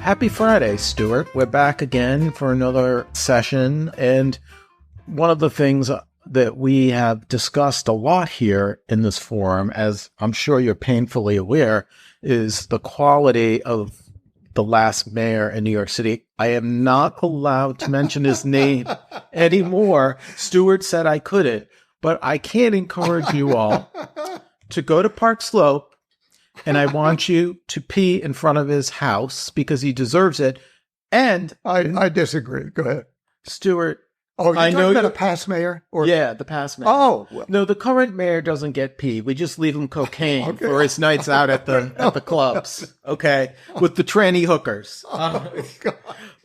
Happy Friday, Stuart. We're back again for another session. And one of the things that we have discussed a lot here in this forum, as I'm sure you're painfully aware, is the quality of the last mayor in New York City. I am not allowed to mention his name anymore. Stuart said I couldn't, but I can encourage you all to go to Park Slope, and I want you to pee in front of his house because he deserves it. And I disagree. Go ahead. Stuart. Oh, you're talking about a past mayor? Yeah, the past mayor. Oh. Well. No, the current mayor doesn't get pee. We just leave him cocaine for his nights out at the clubs, okay, with the tranny hookers.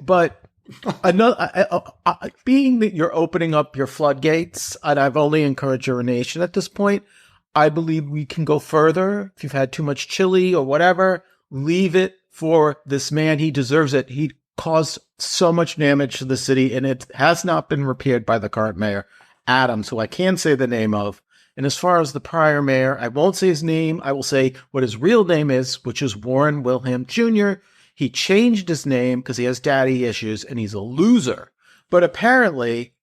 But another, being that you're opening up your floodgates, and I've only encouraged urination at this point, I believe we can go further. If you've had too much chili or whatever, leave it for this man. He deserves it. He caused so much damage to the city, and it has not been repaired by the current mayor, Adams, who I can say the name of. And as far as the prior mayor, I won't say his name. I will say what his real name is, which is Warren Wilhelm Jr. He changed his name because he has daddy issues, and he's a loser. But apparently,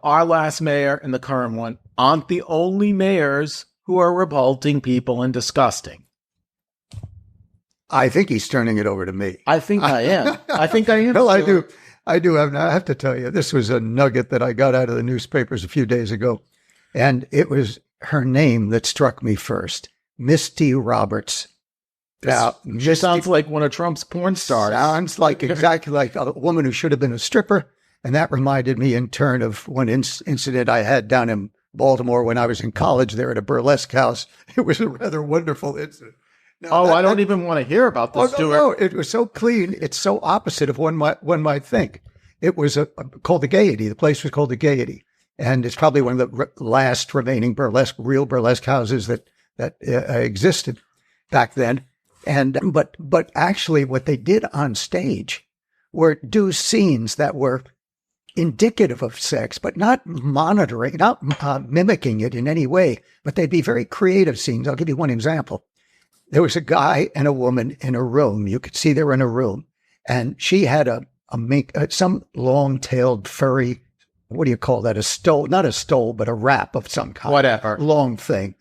our last mayor and the current one aren't the only mayors who are revolting people and disgusting. I think he's turning it over to me. I think I am. I think I am. Well, I do. I have to tell you, this was a nugget that I got out of the newspapers a few days ago. And it was her name that struck me first. Misty Roberts. Now, just sounds like one of Trump's porn stars. Sounds like exactly like a woman who should have been a stripper. And that reminded me in turn of one incident I had down in Baltimore when I was in college there at a burlesque house. It was a rather wonderful incident. Now, I don't even want to hear about this, Stuart. No, it was so clean. It's so opposite of one might think. It was called the Gaiety. The place was called the Gaiety. And it's probably one of the last remaining real burlesque houses that existed back then. And but actually what they did on stage were do scenes that were indicative of sex, but not monitoring, not mimicking it in any way, but they'd be very creative scenes. I'll give you one example. There was a guy and a woman in a room. You could see they were in a room, and she had some long-tailed furry, what do you call that? A stole, not a stole, but a wrap of some kind. Whatever. Long thing.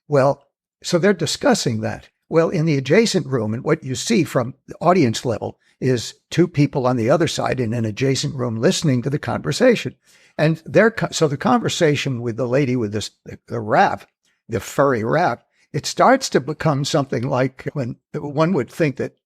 Well, so they're discussing that. Well, in the adjacent room, and what you see from the audience level is two people on the other side in an adjacent room listening to the conversation. And so the conversation with the lady with the wrap, the furry wrap, it starts to become something like when one would think that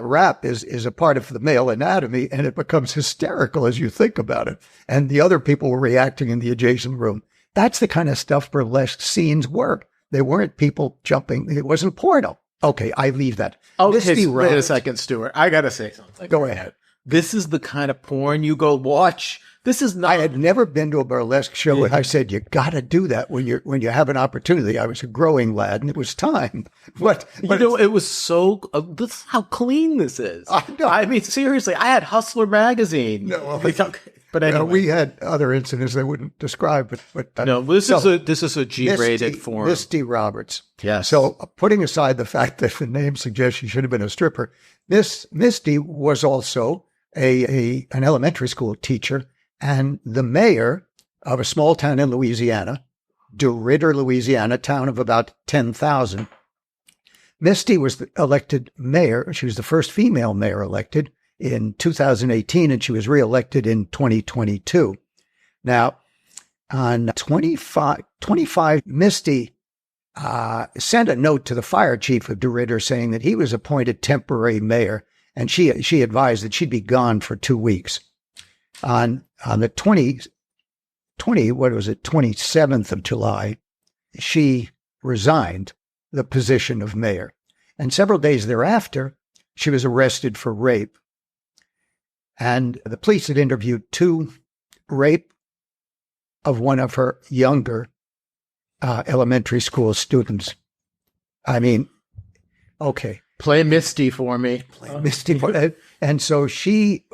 wrap is a part of the male anatomy, and it becomes hysterical as you think about it. And the other people were reacting in the adjacent room. That's the kind of stuff burlesque scenes were. They weren't people jumping. It wasn't porno. Okay, I leave that. Okay, wait a second, Stuart. I got to say something. Go ahead. This is the kind of porn you go watch. This is not. I had never been to a burlesque show, and I said, you got to do that when you have an opportunity. I was a growing lad, and it was time. But it was so. This is how clean this is. I mean, seriously, I had Hustler magazine. No, but anyway, we had other incidents I wouldn't describe. But no, this is a G-rated forum. Misty Roberts. Yeah. So putting aside the fact that the name suggests she should have been a stripper, Misty was also an elementary school teacher and the mayor of a small town in Louisiana, DeRidder, Louisiana, town of about 10,000. Misty was elected mayor. She was the first female mayor elected in 2018, and she was reelected in 2022. Now, on 25, Misty sent a note to the fire chief of DeRidder saying that he was appointed temporary mayor, and she advised that she'd be gone for 2 weeks. On the 27th of July, she resigned the position of mayor. And several days thereafter, she was arrested for rape. And the police had interviewed two rape of one of her younger elementary school students. I mean, okay. Play Misty for me. Misty. And so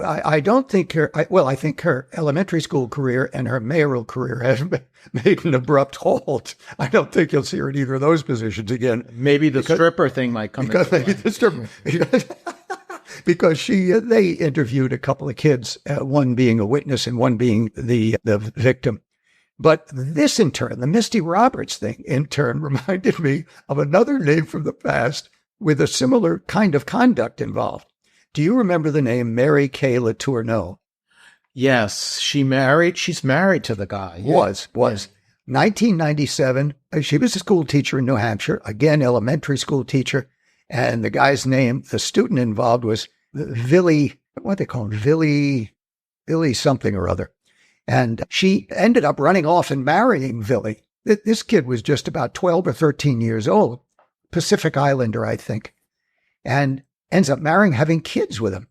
I don't think I think her elementary school career and her mayoral career has made an abrupt halt. I don't think you'll see her in either of those positions again. Maybe the stripper thing might come into play. Maybe the stripper. because they interviewed a couple of kids, one being a witness and one being the victim. But this intern, the Misty Roberts thing, in turn reminded me of another name from the past with a similar kind of conduct involved. Do you remember the name Mary Kay Letourneau? Yes, she's married to the guy. Was. 1997, she was a school teacher in New Hampshire, again, elementary school teacher. And the guy's name, the student involved was Villy, what they call him? Villy something or other. And she ended up running off and marrying Villy. This kid was just about 12 or 13 years old, Pacific Islander, I think, and ends up marrying, having kids with him.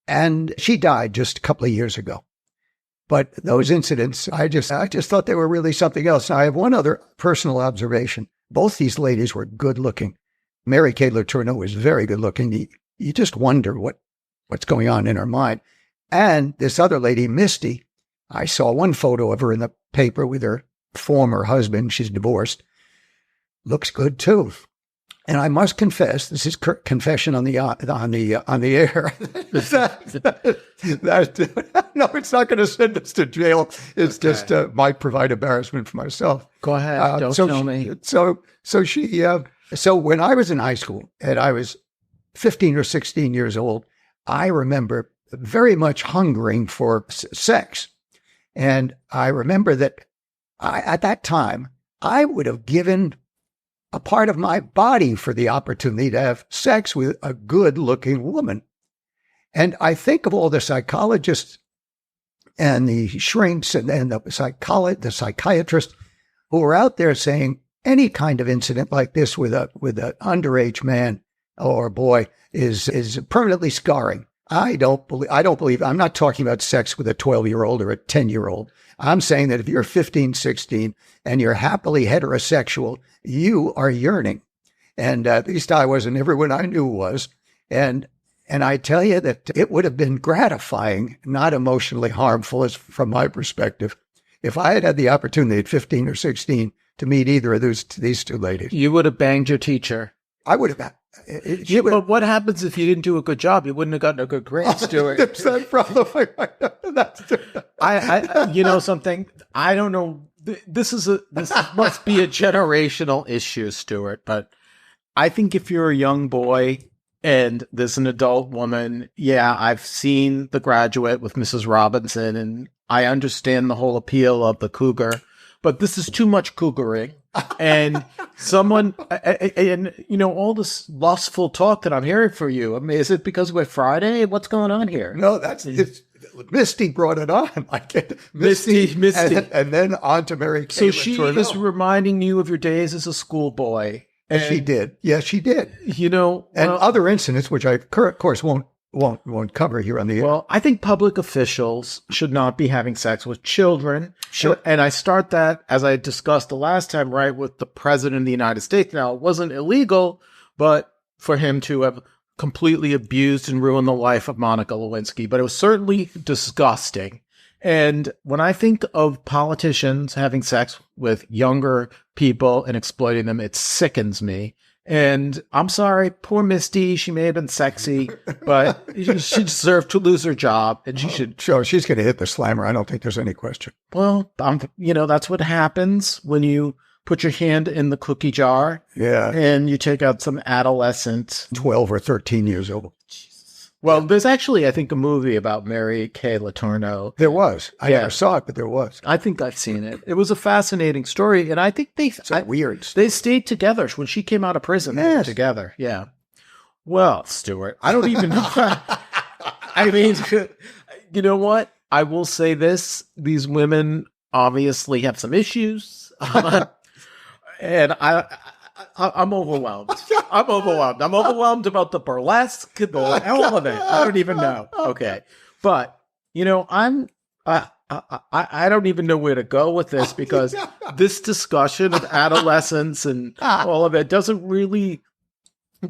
And she died just a couple of years ago. But those incidents, I just thought they were really something else. Now, I have one other personal observation. Both these ladies were good looking. Mary Kay Letourneau was very good looking. You just wonder what's going on in her mind. And this other lady, Misty, I saw one photo of her in the paper with her former husband. She's divorced. Looks good too. And I must confess, this is confession on the air. No, it's not going to send us to jail. It's just might provide embarrassment for myself. Go ahead. Don't tell me. So when I was in high school and I was 15 or 16 years old, I remember very much hungering for sex. And I remember that at that time, I would have given a part of my body for the opportunity to have sex with a good-looking woman. And I think of all the psychologists and the shrinks and the psychiatrists who are out there saying any kind of incident like this with an underage man or boy is permanently scarring. I don't believe, I'm not talking about sex with a 12-year-old or a 10-year-old. I'm saying that if you're 15, 16, and you're happily heterosexual, you are yearning. And at least I was, and everyone I knew was. And I tell you that it would have been gratifying, not emotionally harmful from my perspective, if I had had the opportunity at 15 or 16 to meet either of these two ladies. You would have banged your teacher. I would have. But what happens if you didn't do a good job? You wouldn't have gotten a good grade, Stuart. That's that problem. You know something? I don't know. This must be a generational issue, Stuart. But I think if you're a young boy and there's an adult woman, yeah, I've seen The Graduate with Mrs. Robinson, and I understand the whole appeal of the cougar. But this is too much cougaring. And all this lustful talk that I'm hearing for you. I mean, is it because we're Friday? What's going on here? No, Misty brought it on. Misty. And then on to Mary Kay. So she is reminding you of your days as a schoolboy. And she did. Yes, she did. And other incidents, which I, of course, won't cover here on the air. Well, I think public officials should not be having sex with children. Sure. And I start that, as I discussed the last time, right, with the president of the United States. Now, it wasn't illegal, but for him to have completely abused and ruined the life of Monica Lewinsky. But it was certainly disgusting. And when I think of politicians having sex with younger people and exploiting them, it sickens me. And I'm sorry, poor Misty. She may have been sexy, but she deserved to lose her job, and she should. Sure, she's going to hit the slammer. I don't think there's any question. Well, that's what happens when you put your hand in the cookie jar. Yeah, and you take out some adolescent, 12 or 13 years old. Well, there's actually, I think, a movie about Mary Kay Letourneau. There was. I never saw it, but there was. I think I've seen it. It was a fascinating story, and I think weird. They stayed together when she came out of prison. Yes. They were together. Yeah. Well, Stuart, I don't even know. I mean, you know what? I will say this: these women obviously have some issues, and I'm overwhelmed. I'm overwhelmed about the burlesque, the hell of it. I don't even know. Okay. But, I don't even know where to go with this, because this discussion of adolescence and all of it doesn't really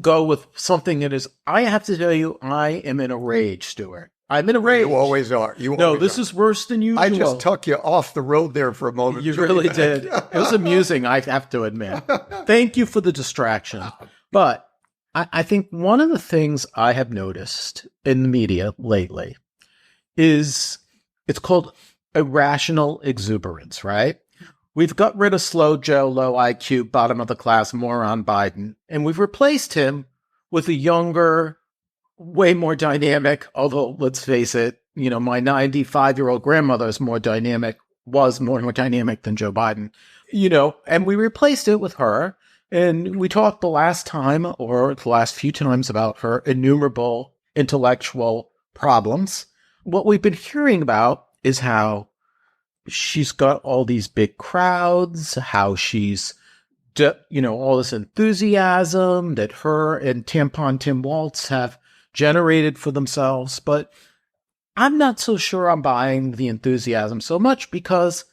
go with something that is, I have to tell you, I am in a rage, Stuart. I'm in a rage. You always are. This is worse than usual. I just took you off the road there for a moment. You really did. It was amusing, I have to admit. Thank you for the distraction. But I think one of the things I have noticed in the media lately is it's called irrational exuberance, right? We've got rid of slow Joe, low IQ, bottom of the class moron Biden, and we've replaced him with a younger, way more dynamic, although let's face it, my 95-year-old grandmother is was more dynamic than Joe Biden, and we replaced it with her. And we talked the last time or the last few times about her innumerable intellectual problems. What we've been hearing about is how she's got all these big crowds, how she's, all this enthusiasm that her and Tampon Tim Walz have generated for themselves. But I'm not so sure I'm buying the enthusiasm so much because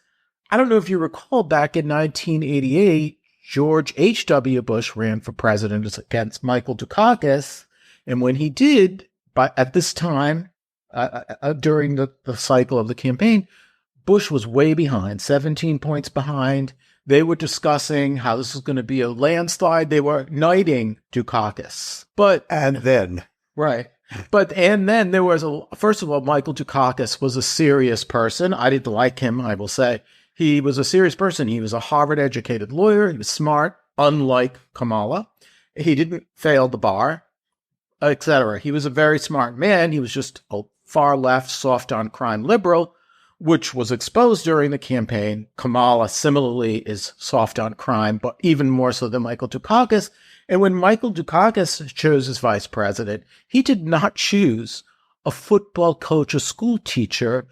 I don't know if you recall back in 1988, George H.W. Bush ran for president against Michael Dukakis. And when he did, at this time, during the cycle of the campaign, Bush was way behind, 17 points behind. They were discussing how this was going to be a landslide. They were knighting Dukakis. And then there was first of all, Michael Dukakis was a serious person. I didn't like him, I will say. He was a serious person. He was a Harvard-educated lawyer. He was smart, unlike Kamala. He didn't fail the bar, etc. He was a very smart man. He was just a far-left, soft-on-crime liberal, which was exposed during the campaign. Kamala, similarly, is soft on crime, but even more so than Michael Dukakis. And when Michael Dukakis chose as vice president, he did not choose a football coach, a school teacher,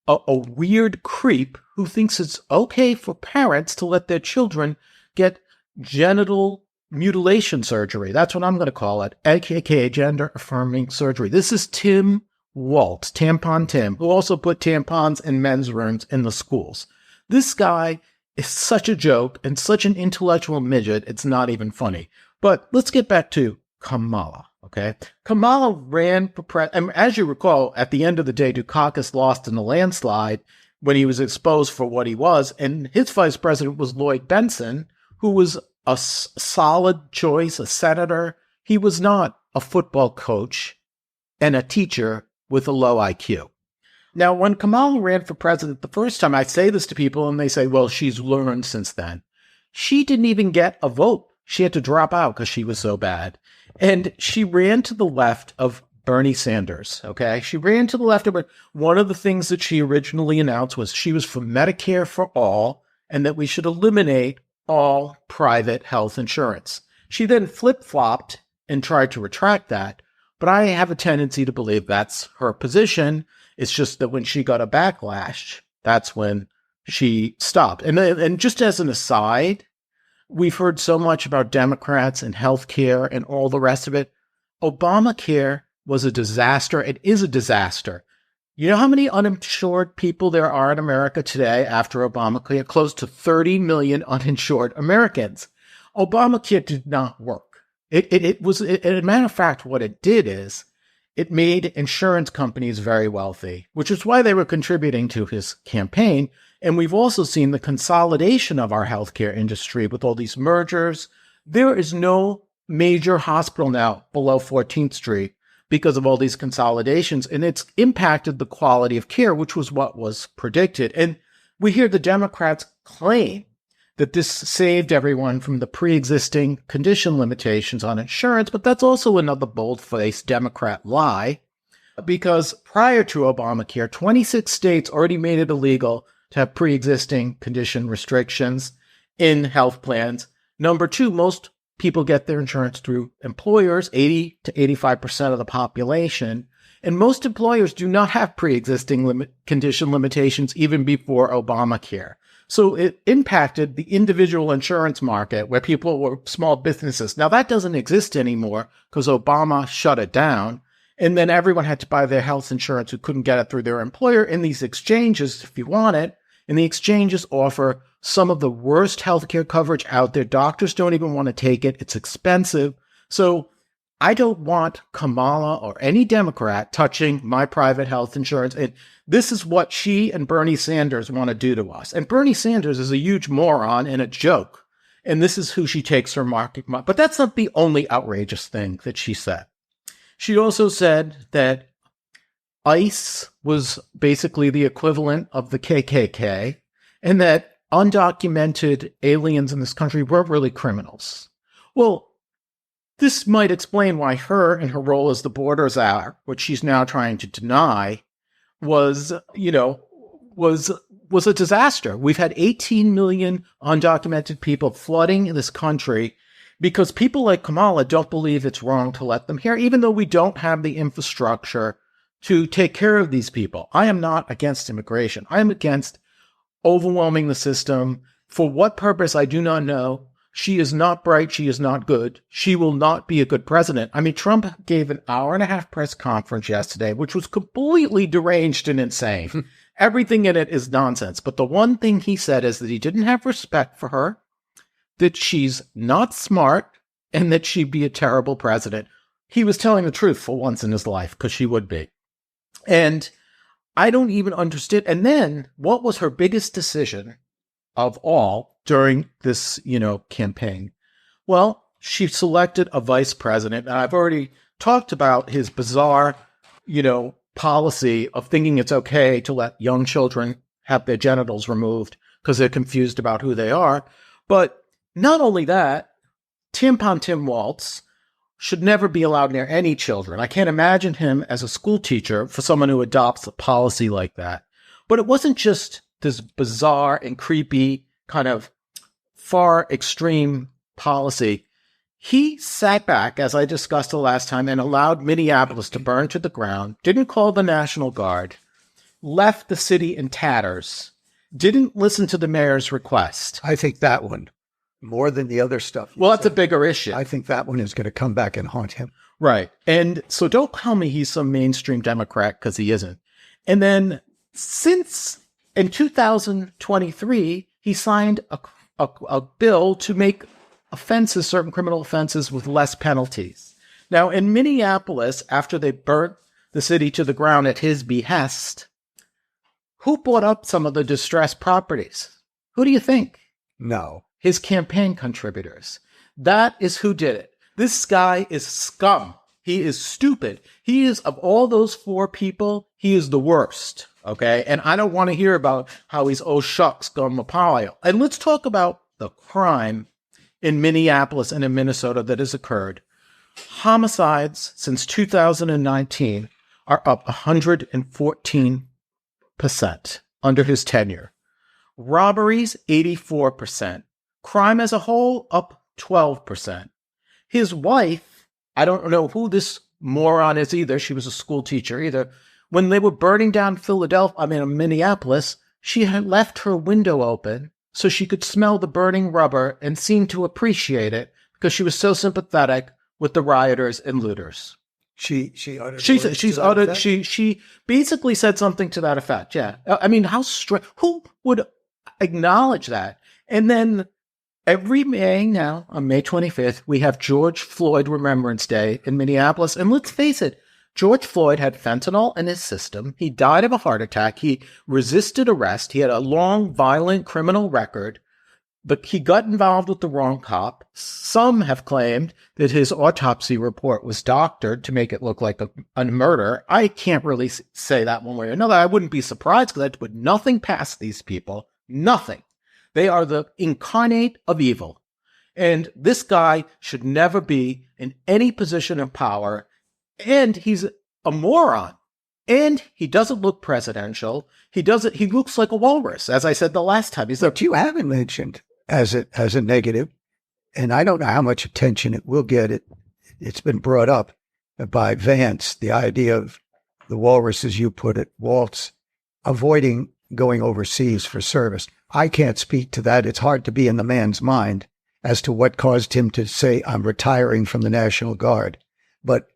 a weird creep who thinks it's okay for parents to let their children get genital mutilation surgery. That's what I'm going to call it, aka gender-affirming surgery. This is Tim Walz, Tampon Tim, who also put tampons in men's rooms in the schools. This guy is such a joke and such an intellectual midget, it's not even funny. But let's get back to Kamala, okay? Kamala ran for president. As you recall, at the end of the day, Dukakis lost in a landslide when he was exposed for what he was, and his vice president was Lloyd Bentsen, who was a solid choice, a senator. He was not a football coach and a teacher with a low IQ. Now, when Kamala ran for president the first time, I say this to people and they say, well, she's learned since then. She didn't even get a vote. She had to drop out because she was so bad. And she ran to the left of Bernie Sanders, okay? She ran to the left of it. One of the things that she originally announced was she was for Medicare for all and that we should eliminate all private health insurance. She then flip-flopped and tried to retract that. But I have a tendency to believe that's her position. It's just that when she got a backlash, that's when she stopped. And just as an aside, we've heard so much about Democrats and healthcare and all the rest of it. Obamacare was a disaster. It is a disaster. You know how many uninsured people there are in America today after Obamacare? Close to 30 million uninsured Americans. Obamacare did not work. It was, as a matter of fact, what it did is it made insurance companies very wealthy, which is why they were contributing to his campaign. And we've also seen the consolidation of our healthcare industry with all these mergers. There is no major hospital now below 14th Street because of all these consolidations, and it's impacted the quality of care, which was what was predicted. And we hear the Democrats claim that this saved everyone from the pre-existing condition limitations on insurance, but that's also another bold-faced Democrat lie, because prior to Obamacare, 26 states already made it illegal to have pre-existing condition restrictions in health plans. Number two, most people get their insurance through employers, 80 to 85% of the population, and most employers do not have pre-existing condition limitations even before Obamacare. So it impacted the individual insurance market where people were small businesses. Now that doesn't exist anymore because Obama shut it down. And then everyone had to buy their health insurance who couldn't get it through their employer in these exchanges if you want it. And the exchanges offer some of the worst healthcare coverage out there. Doctors don't even want to take it. It's expensive. So I don't want Kamala or any Democrat touching my private health insurance. And this is what she and Bernie Sanders want to do to us. And Bernie Sanders is a huge moron and a joke. And this is who she takes her marking. But that's not the only outrageous thing that she said. She also said that ICE was basically the equivalent of the KKK, and that undocumented aliens in this country were really criminals. Well, this might explain why her and her role as the border czar, which she's now trying to deny, was a disaster. We've had 18 million undocumented people flooding this country because people like Kamala don't believe it's wrong to let them here, even though we don't have the infrastructure to take care of these people. I am not against immigration. I am against overwhelming the system. For what purpose, I do not know. She is not bright. She is not good. She will not be a good president. I mean, Trump gave an hour-and-a-half press conference yesterday, which was completely deranged and insane. Everything in it is nonsense. But the one thing he said is that he didn't have respect for her, that she's not smart, and that she'd be a terrible president. He was telling the truth for once in his life, because she would be. And I don't even understand. And then what was her biggest decision of all during this, campaign? Well, she selected a vice president. And I've already talked about his bizarre, policy of thinking it's okay to let young children have their genitals removed because they're confused about who they are. But not only that, Tampon Tim Walz should never be allowed near any children. I can't imagine him as a school teacher for someone who adopts a policy like that. But it wasn't just this bizarre and creepy kind of far extreme policy. He sat back, as I discussed the last time, and allowed Minneapolis to burn to the ground, didn't call the National Guard, left the city in tatters, didn't listen to the mayor's request. I think that one, more than the other stuff. Well, that's a bigger issue. I think that one is going to come back and haunt him. Right. And so don't tell me he's some mainstream Democrat, because he isn't. And then since in 2023, he signed a bill to make offenses, certain criminal offenses, with less penalties. Now, in Minneapolis, after they burnt the city to the ground at his behest, who bought up some of the distressed properties? Who do you think? No. His campaign contributors. That is who did it. This guy is scum. He is stupid. He is, of all those four people, he is the worst. Okay? And I don't want to hear about how he's, oh shucks, Gumapalio. And let's talk about the crime in Minneapolis and in Minnesota that has occurred. Homicides since 2019 are up 114% under his tenure. Robberies, 84%. Crime as a whole, up 12%. His wife, I don't know who this moron is either. She was a school teacher either. When they were burning down Minneapolis, she had left her window open so she could smell the burning rubber and seemed to appreciate it because she was so sympathetic with the rioters and looters. She basically said something to that effect. Yeah. I mean, who would acknowledge that? And then every May now, on May 25th, we have George Floyd Remembrance Day in Minneapolis. And let's face it, George Floyd had fentanyl in his system. He died of a heart attack. He resisted arrest. He had a long, violent criminal record, but he got involved with the wrong cop. Some have claimed that his autopsy report was doctored to make it look like a murder. I can't really say that one way or another. I wouldn't be surprised because I'd put nothing past these people. Nothing. They are the incarnate of evil. And this guy should never be in any position of power. And he's a moron. And he doesn't look presidential. He looks like a walrus, as I said the last time. But you haven't mentioned as a negative, and I don't know how much attention it will get. It's been brought up by Vance, the idea of the walrus, as you put it, Waltz, avoiding going overseas for service. I can't speak to that. It's hard to be in the man's mind as to what caused him to say, I'm retiring from the National Guard. But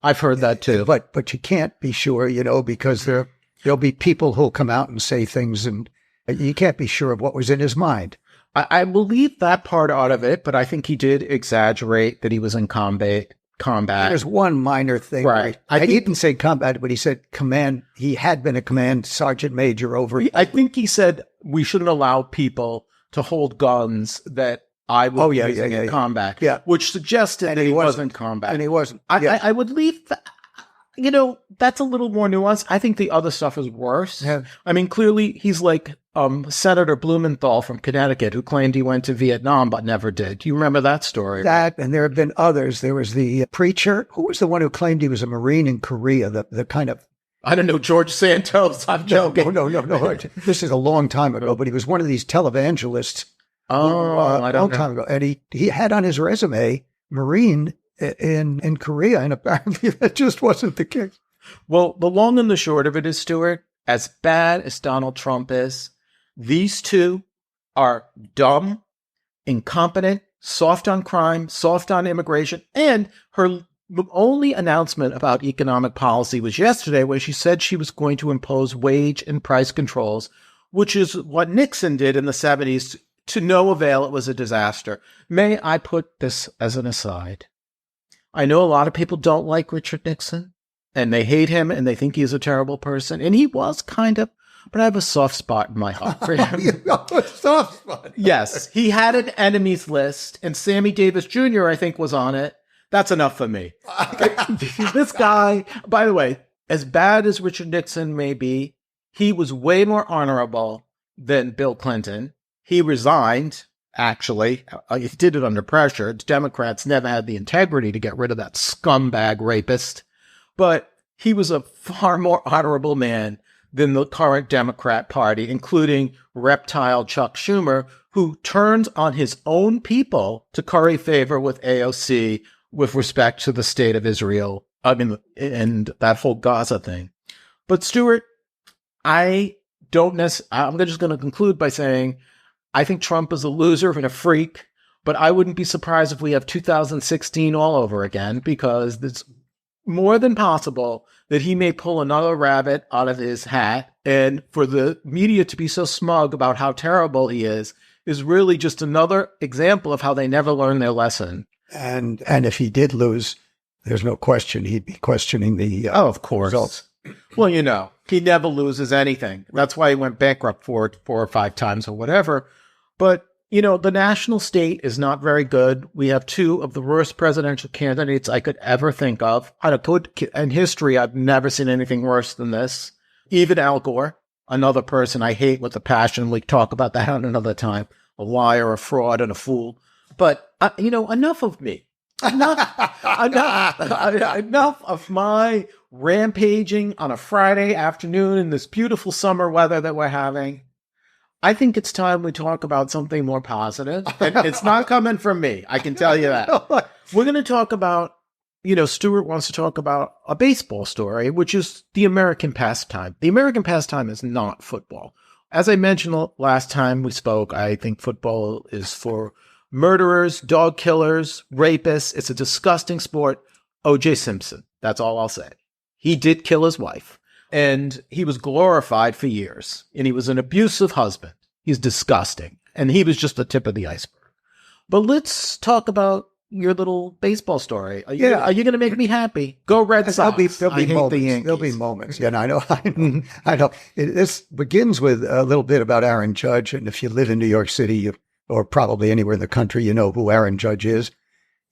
I've heard that too. But you can't be sure, because there'll be people who'll come out and say things, and you can't be sure of what was in his mind. I believe that part out of it, but I think he did exaggerate that he was in combat. There's one minor thing. Right. He didn't say combat, but he said command. He had been a command sergeant major over. I think he said we shouldn't allow people to hold guns that I was using in combat, which suggested that he wasn't combat. And he wasn't. I would leave that's a little more nuanced. I think the other stuff is worse. Yeah. I mean, clearly he's like Senator Blumenthal from Connecticut, who claimed he went to Vietnam but never did. Do you remember that story? That, and there have been others. There was the preacher. Who was the one who claimed he was a Marine in Korea? The kind of... I don't know, George Santos. I'm joking. No. This is a long time ago, but he was one of these televangelists. I don't know. Long time ago. And he had on his resume Marine in Korea, and apparently that just wasn't the case. Well, the long and the short of it is, Stuart, as bad as Donald Trump is, these two are dumb, incompetent, soft on crime, soft on immigration, and her only announcement about economic policy was yesterday, where she said she was going to impose wage and price controls, which is what Nixon did in the 70s to no avail. It was a disaster. May I put this as an aside? I know a lot of people don't like Richard Nixon, and they hate him, and they think he's a terrible person. And he was kind of, but I have a soft spot in my heart for him. You got a soft spot. Yes, he had an enemies list, and Sammy Davis Jr., I think, was on it. That's enough for me. This guy, by the way, as bad as Richard Nixon may be, he was way more honorable than Bill Clinton. He resigned. Actually, he did it under pressure. Democrats never had the integrity to get rid of that scumbag rapist. But he was a far more honorable man than the current Democrat Party, including reptile Chuck Schumer, who turned on his own people to curry favor with AOC with respect to the state of Israel. I mean, and that whole Gaza thing. But Stuart, I'm just going to conclude by saying, I think Trump is a loser and a freak, but I wouldn't be surprised if we have 2016 all over again, because it's more than possible that he may pull another rabbit out of his hat. And for the media to be so smug about how terrible he is really just another example of how they never learn their lesson. And if he did lose, there's no question he'd be questioning the of course. Results. Well, he never loses anything. That's why he went bankrupt 4 or 5 times or whatever. But, the national state is not very good. We have 2 of the worst presidential candidates I could ever think of. In history, I've never seen anything worse than this. Even Al Gore, another person I hate with a passion. We talk about that another time. A liar, a fraud, and a fool. But, enough of me. Enough of my rampaging on a Friday afternoon in this beautiful summer weather that we're having. I think it's time we talk about something more positive. And it's not coming from me. I can tell you that. We're going to talk about, Stuart wants to talk about a baseball story, which is the American pastime. The American pastime is not football. As I mentioned last time we spoke, I think football is for murderers, dog killers, rapists. It's a disgusting sport. O.J. Simpson. That's all I'll say. He did kill his wife, and he was glorified for years, and he was an abusive husband. He's disgusting, and he was just the tip of the iceberg. But let's talk about your little baseball story. Are you going to make me happy? Go Red Sox. There'll be moments. There'll be moments. Yeah, I know. This begins with a little bit about Aaron Judge, and if you live in New York City, or probably anywhere in the country, you know who Aaron Judge is.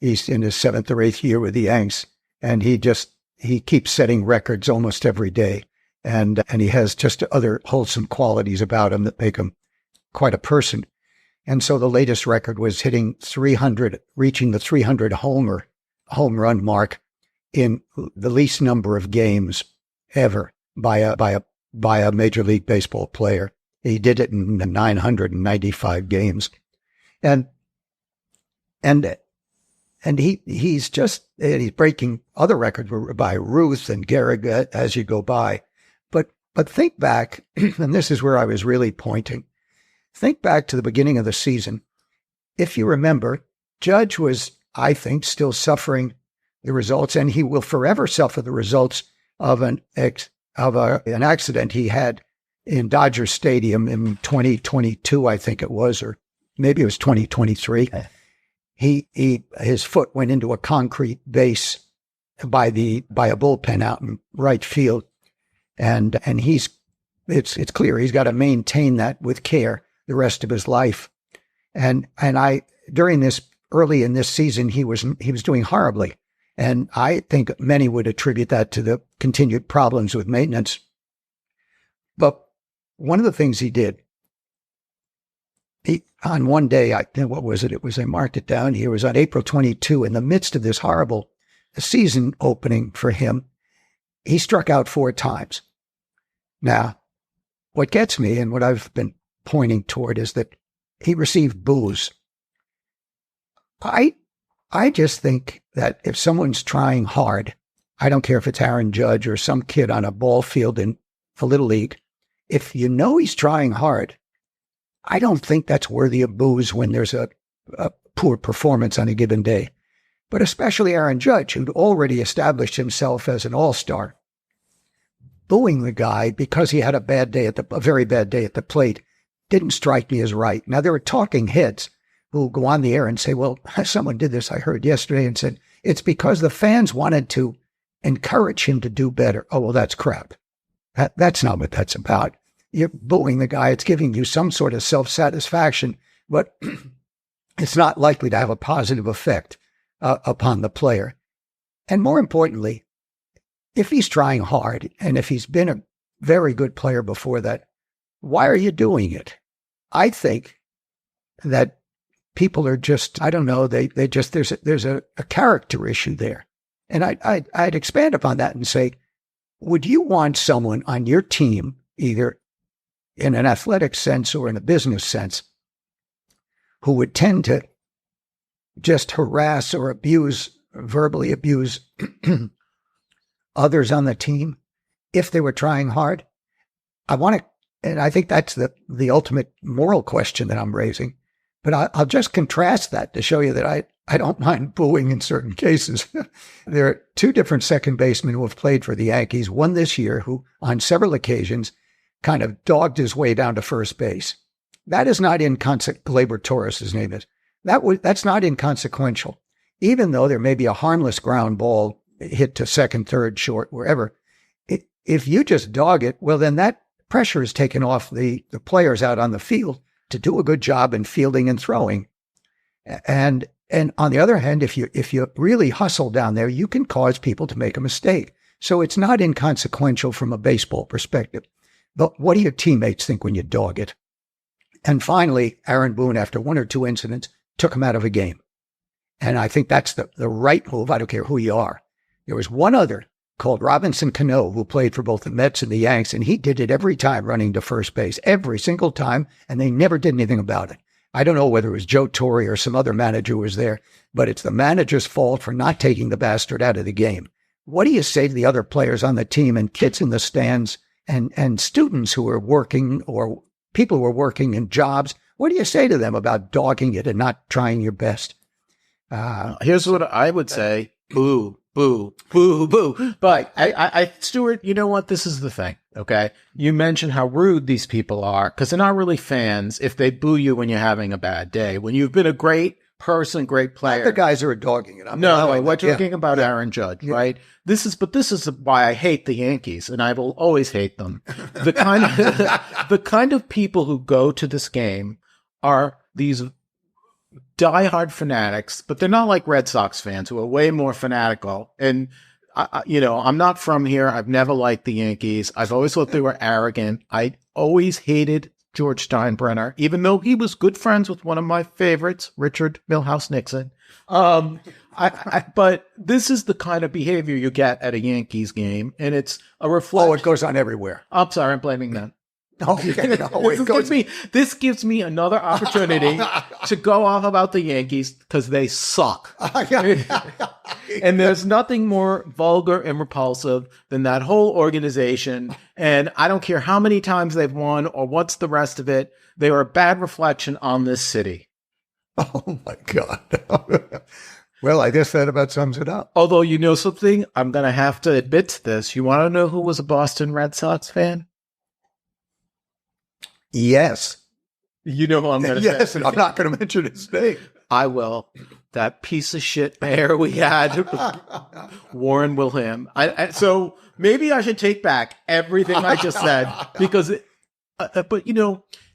He's in his 7th or 8th year with the Yanks, and he keeps setting records almost every day. And he has just other wholesome qualities about him that make him quite a person. And so the latest record was hitting 300, reaching the 300 home run mark in the least number of games ever by a Major League Baseball player. He did it in 995 games. And he's breaking other records by Ruth and Gehrig as you go by. But think back, and this is where I was really pointing. Think back to the beginning of the season. If you remember, Judge was, I think, still suffering the results, and he will forever suffer the results of an accident he had in Dodger Stadium in 2022, I think it was, or maybe it was 2023. His foot went into a concrete base by a bullpen out in right field. And it's clear he's got to maintain that with care the rest of his life. And during this early in this season, he was doing horribly. And I think many would attribute that to the continued problems with maintenance. But one of the things he did, on one day, what was it? I marked it down here. It was on April 22, in the midst of this horrible season opening for him, he struck out 4 times. Now, what gets me and what I've been pointing toward is that he received boos. I just think that if someone's trying hard, I don't care if it's Aaron Judge or some kid on a ball field in the Little League, if you know he's trying hard, I don't think that's worthy of boos when there's a poor performance on a given day. But especially Aaron Judge, who'd already established himself as an all-star. Booing the guy because he had a very bad day at the plate didn't strike me as right. Now, there are talking heads who go on the air and say, well, someone did this, I heard yesterday, and said, it's because the fans wanted to encourage him to do better. Oh, well, that's crap. That's not what that's about. You're booing the guy. It's giving you some sort of self-satisfaction, but it's not likely to have a positive effect upon the player. And more importantly, if he's trying hard and if he's been a very good player before that, why are you doing it? I think that people are just, I don't know, they just, there's a character issue there. And I'd expand upon that and say, would you want someone on your team, either in an athletic sense or in a business sense, who would tend to just harass or verbally abuse others on the team if they were trying hard? And I think that's the ultimate moral question that I'm raising. But I'll just contrast that to show you that I don't mind booing in certain cases. There are 2 different second basemen who have played for the Yankees, one this year who on several occasions kind of dogged his way down to first base. That is not Gleyber Torres, his name is. That's not inconsequential. Even though there may be a harmless ground ball hit to second, third, short, wherever, if you just dog it, well, then that pressure is taken off the players out on the field to do a good job in fielding and throwing. And on the other hand, if you really hustle down there, you can cause people to make a mistake. So it's not inconsequential from a baseball perspective. But what do your teammates think when you dog it? And finally, Aaron Boone, after 1 or 2 incidents, took him out of a game. And I think that's the right move. I don't care who you are. There was one other called Robinson Cano who played for both the Mets and the Yanks, and he did it every time running to first base, every single time, and they never did anything about it. I don't know whether it was Joe Torre or some other manager who was there, but it's the manager's fault for not taking the bastard out of the game. What do you say to the other players on the team and kids in the stands and students who are working or people who are working in jobs? What do you say to them about dogging it and not trying your best? Here's what I would say. Boo, boo, boo, boo. But Stuart, you know what? This is the thing. Okay. You mentioned how rude these people are because they're not really fans if they boo you when you're having a bad day. When you've been a great person, great player. Not the guys who are dogging it. No, we're talking about Aaron Judge, right? This is why I hate the Yankees, and I will always hate them. The kind of people who go to this game are these diehard fanatics, but they're not like Red Sox fans who are way more fanatical. And I'm not from here. I've never liked the Yankees. I've always thought they were arrogant. I always hated George Steinbrenner, even though he was good friends with one of my favorites, Richard Milhouse Nixon. But this is the kind of behavior you get at a Yankees game, and it's a reflection. Oh, it goes on everywhere. I'm sorry, I'm blaming them. This gives me another opportunity to go off about the Yankees because they suck. And there's nothing more vulgar and repulsive than that whole organization. And I don't care how many times they've won or what's the rest of it. They are a bad reflection on this city. Oh, my God. Well, I guess that about sums it up. Although, you know something? I'm going to have to admit to this. You want to know who was a Boston Red Sox fan? Yes. You know who I'm going to say. Yes, and I'm not going to mention his name. I will. That piece of shit mayor we had, Warren Wilhelm. So maybe I should take back everything I just said because, but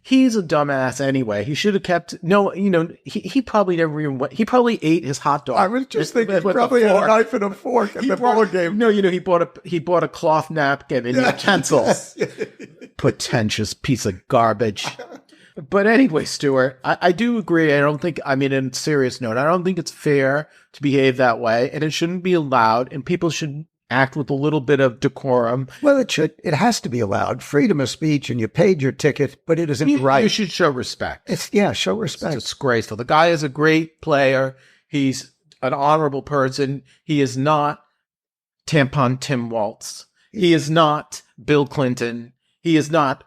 he's a dumbass anyway. He should have kept, he probably never even went, he probably ate his hot dog. I was just thinking he probably had a knife and a fork at the ball game. No, he bought a cloth napkin and utensils. Pretentious piece of garbage. But anyway, Stuart, I do agree. In a serious note, I don't think it's fair to behave that way, and it shouldn't be allowed, and people should act with a little bit of decorum. Well, it should. It has to be allowed. Freedom of speech, and you paid your ticket, but it isn't right. You should show respect. Show respect. It's disgraceful. The guy is a great player. He's an honorable person. He is not Tampon Tim Walz. He is not Bill Clinton. He is not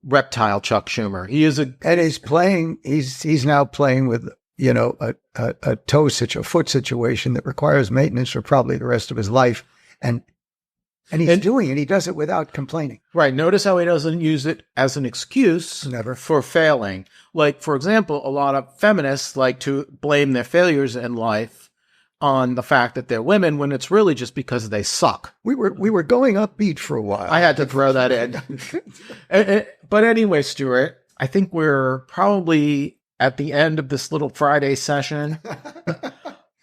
reptile Chuck Schumer. He is and he's playing. He's now playing with a foot situation that requires maintenance for probably the rest of his life. And he does it without complaining. Right. Notice how he doesn't use it as an excuse Never. For failing. Like, for example, a lot of feminists like to blame their failures in life on the fact that they're women when it's really just because they suck. We were going upbeat for a while. I had to throw that in. But anyway, Stuart, I think we're probably at the end of this little Friday session.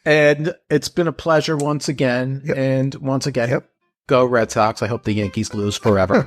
And it's been a pleasure once again. Yep. And once again, Go Red Sox. I hope the Yankees lose forever.